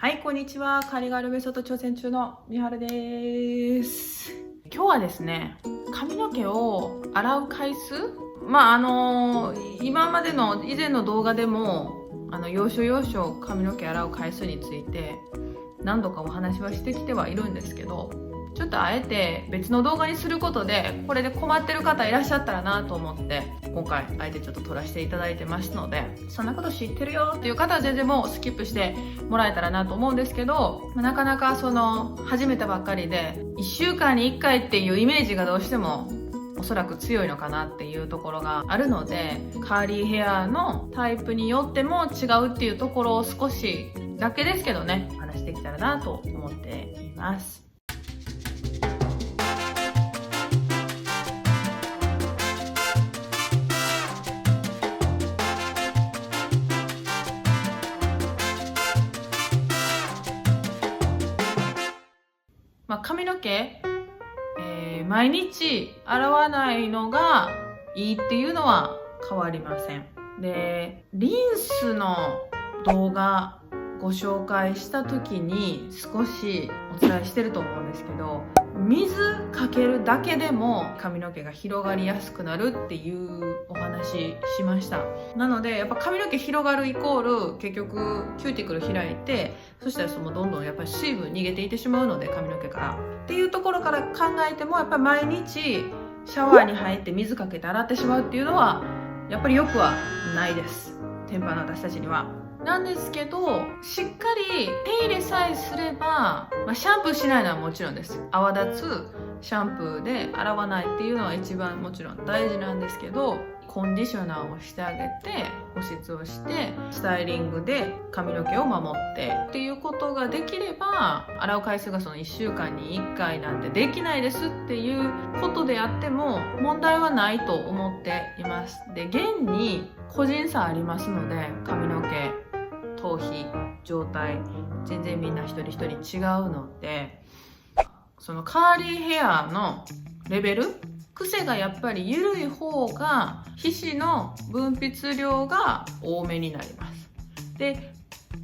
はい、こんにちは。カーリガールメソッド挑戦中のみはるです。今日はですね、髪の毛を洗う回数、今までの以前の動画でも要所要所髪の毛洗う回数について何度かお話はしてきてはいるんですけど、ちょっとあえて別の動画にすることでこれで困ってる方いらっしゃったらなと思って今回あえてちょっと撮らせていただいてますので、そんなこと知ってるよっていう方は全然もうスキップしてもらえたらなと思うんですけど、なかなか始めたばっかりで1週間に1回っていうイメージがどうしてもおそらく強いのかなっていうところがあるので、カーリーヘアのタイプによっても違うっていうところを少しだけですけどね、話してきたらなと思っています。髪の毛、毎日洗わないのがいいっていうのは変わりません。で、リンスの動画ご紹介した時に少しお伝えしてると思うんですけど、水かけるだけでも髪の毛が広がりやすくなるっていうお話しました。なのでやっぱ髪の毛広がるイコール結局キューティクル開いて、そしたらどんどんやっぱり水分逃げていってしまうので、髪の毛からっていうところから考えても、やっぱり毎日シャワーに入って水かけて洗ってしまうっていうのはやっぱり良くはないです、天パの私たちには。なんですけど、しっかり手入れさえすれば、シャンプーしないのはもちろんです。泡立つシャンプーで洗わないっていうのは一番もちろん大事なんですけど、コンディショナーをしてあげて、保湿をしてスタイリングで髪の毛を守ってっていうことができれば、洗う回数が1週間に1回なんてできないですっていうことであっても問題はないと思っています。で、現に個人差ありますので、髪の毛頭皮状態全然みんな一人一人違うので、カーリーヘアのレベル、癖がやっぱり緩い方が皮脂の分泌量が多めになります。で、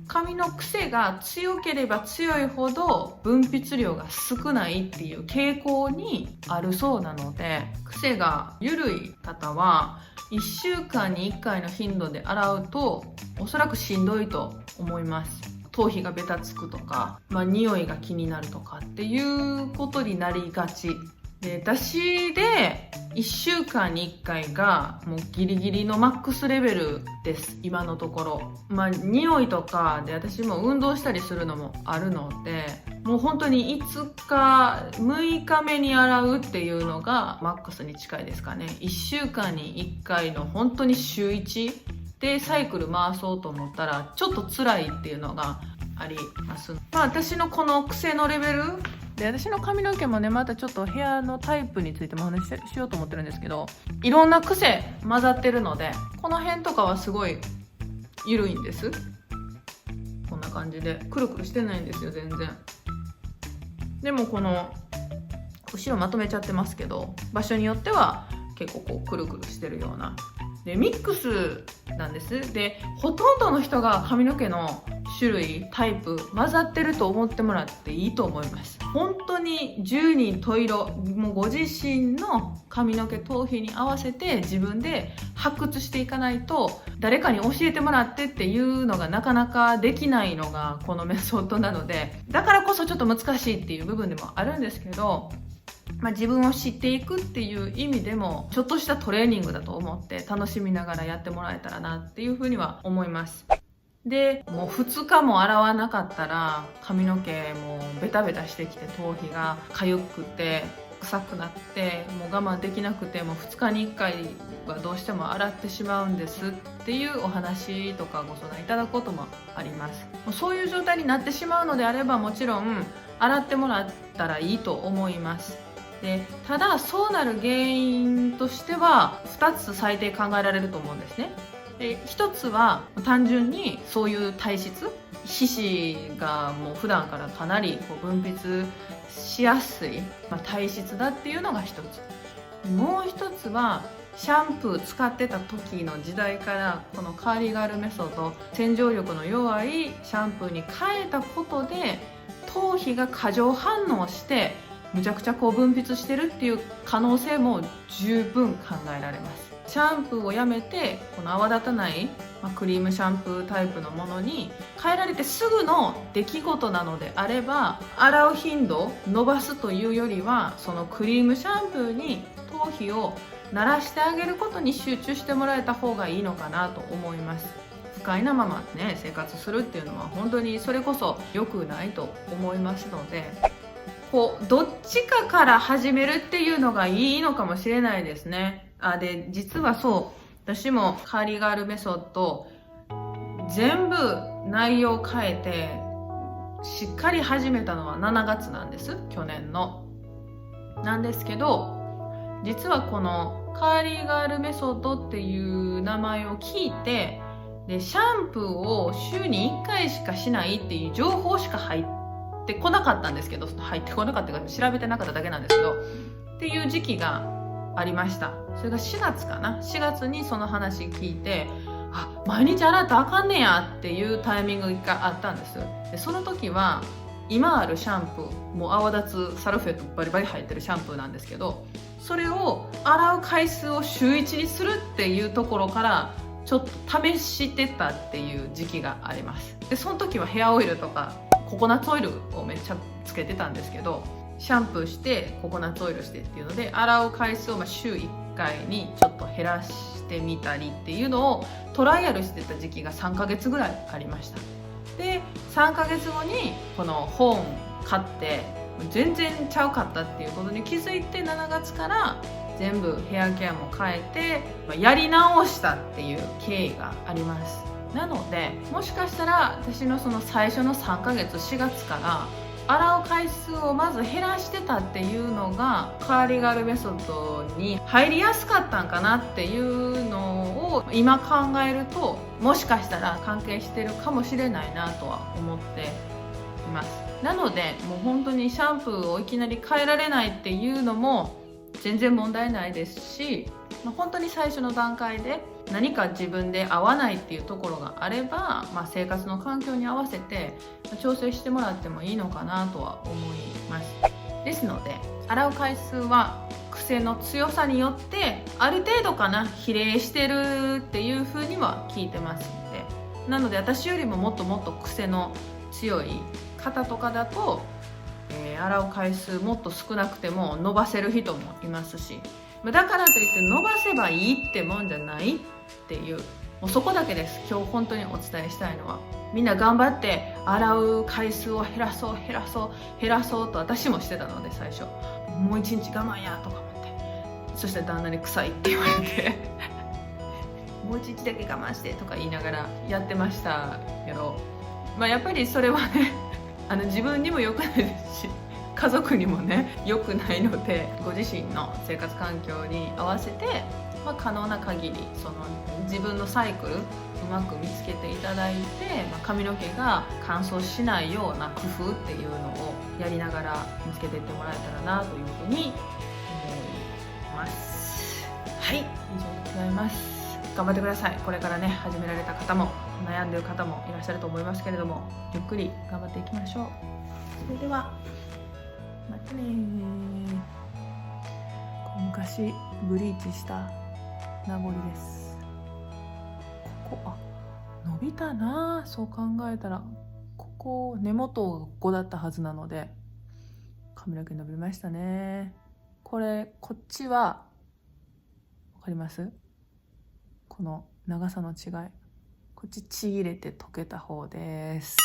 髪の癖が強ければ強いほど分泌量が少ないっていう傾向にあるそうなので、癖が緩い方は1週間に1回の頻度で洗うとおそらくしんどいと思います。頭皮がベタつくとか、匂いが気になるとかっていうことになりがちで、私で1週間に1回がもうギリギリのマックスレベルです、今のところ。匂いとかで私も運動したりするのもあるので、もう本当に5日6日目に洗うっていうのがマックスに近いですかね。1週間に1回の本当に週1でサイクル回そうと思ったらちょっと辛いっていうのがあります。私のこの癖のレベルで、私の髪の毛もね、またちょっとヘアのタイプについてもお話しようと思ってるんですけど、いろんな癖混ざってるので、この辺とかはすごい緩いんです。こんな感じでくるくるしてないんですよ、全然。でもこの後ろまとめちゃってますけど、場所によっては結構くるくるしてるようなで、ミックスなんです。で、ほとんどの人が髪の毛の種類タイプ混ざってると思ってもらっていいと思います。本当に十人十色、もうご自身の髪の毛頭皮に合わせて自分で発掘していかないと、誰かに教えてもらってっていうのがなかなかできないのがこのメソッドなので、だからこそちょっと難しいっていう部分でもあるんですけど、自分を知っていくっていう意味でもちょっとしたトレーニングだと思って楽しみながらやってもらえたらなっていうふうには思います。で、もう2日も洗わなかったら髪の毛もベタベタしてきて、頭皮が痒くて臭くなってもう我慢できなくて、もう2日に1回はどうしても洗ってしまうんですっていうお話とかご相談いただくこともあります。もうそういう状態になってしまうのであれば、もちろん洗ってもらったらいいと思います。で、ただそうなる原因としては2つ最低考えられると思うんですね。で、1つは単純にそういう体質、皮脂がもう普段からかなり分泌しやすい、体質だっていうのが1つ。もう1つはシャンプー使ってた時の時代からこのカーリーガールメソッド、洗浄力の弱いシャンプーに変えたことで頭皮が過剰反応してむちゃくちゃこう分泌してるっていう可能性も十分考えられます。シャンプーをやめてこの泡立たない、クリームシャンプータイプのものに変えられてすぐの出来事なのであれば、洗う頻度を伸ばすというよりはそのクリームシャンプーに頭皮を慣らしてあげることに集中してもらえた方がいいのかなと思います。不快なままね生活するっていうのは本当にそれこそ良くないと思いますので、こうどっちかから始めるっていうのがいいのかもしれないですね。で実は私もカーリーガールメソッド全部内容変えてしっかり始めたのは7月なんです、去年の。なんですけど、実はこのカーリーガールメソッドっていう名前を聞いて、でシャンプーを週に1回しかしないっていう情報しか入ってこなかったんですけど、入ってこなかったから調べてなかっただけなんですけど、っていう時期がありました。それが4月かな。4月にその話聞いて、毎日洗ったらあかんねやっていうタイミングがあったんです。でその時は今あるシャンプー、もう泡立つサルフェットバリバリ入ってるシャンプーなんですけど、それを洗う回数を週1にするっていうところからちょっと試してたっていう時期があります。でその時はヘアオイルとかココナッツオイルをめっちゃつけてたんですけど、シャンプーしてココナッツオイルしてっていうので洗う回数を週1回にちょっと減らしてみたりっていうのをトライアルしてた時期が3ヶ月ぐらいありました。で3ヶ月後にこの本買って全然ちゃうかったっていうことに気づいて、7月から全部ヘアケアも変えてやり直したっていう経緯があります。なのでもしかしたら私のその最初の3ヶ月4月から洗う回数をまず減らしてたっていうのがカーリーガールメソッドに入りやすかったんかなっていうのを今考えると、もしかしたら関係してるかもしれないなとは思っています。なのでもう本当にシャンプーをいきなり変えられないっていうのも全然問題ないですし、本当に最初の段階で何か自分で合わないっていうところがあれば、生活の環境に合わせて調整してもらってもいいのかなとは思います。ですので洗う回数は癖の強さによってある程度かな比例してるっていう風には聞いてますので、なので私よりももっともっと癖の強い方とかだと、洗う回数もっと少なくても伸ばせる人もいますし、だからといって伸ばせばいいってもんじゃないっていう、もうそこだけです。今日本当にお伝えしたいのは、みんな頑張って洗う回数を減らそう減らそう減らそうと私もしてたので、最初もう一日我慢やとか思って、そして旦那に臭いって言われてもう一日だけ我慢してとか言いながらやってましたけど、やっぱりそれはね自分にも良くないですし家族にもね良くないので、ご自身の生活環境に合わせて、可能な限りその自分のサイクルうまく見つけていただいて、髪の毛が乾燥しないような工夫っていうのをやりながら見つけていってもらえたらなというふうに思います。はい、以上でございます。頑張ってください。これからね始められた方も悩んでる方もいらっしゃると思いますけれども、ゆっくり頑張っていきましょう。それではまたね。昔ブリーチした名残です。ここ伸びたな。そう考えたらここ根元がここだったはずなので髪の毛伸びましたね。こっちはわかります？この長さの違い、こっちちぎれて溶けた方です。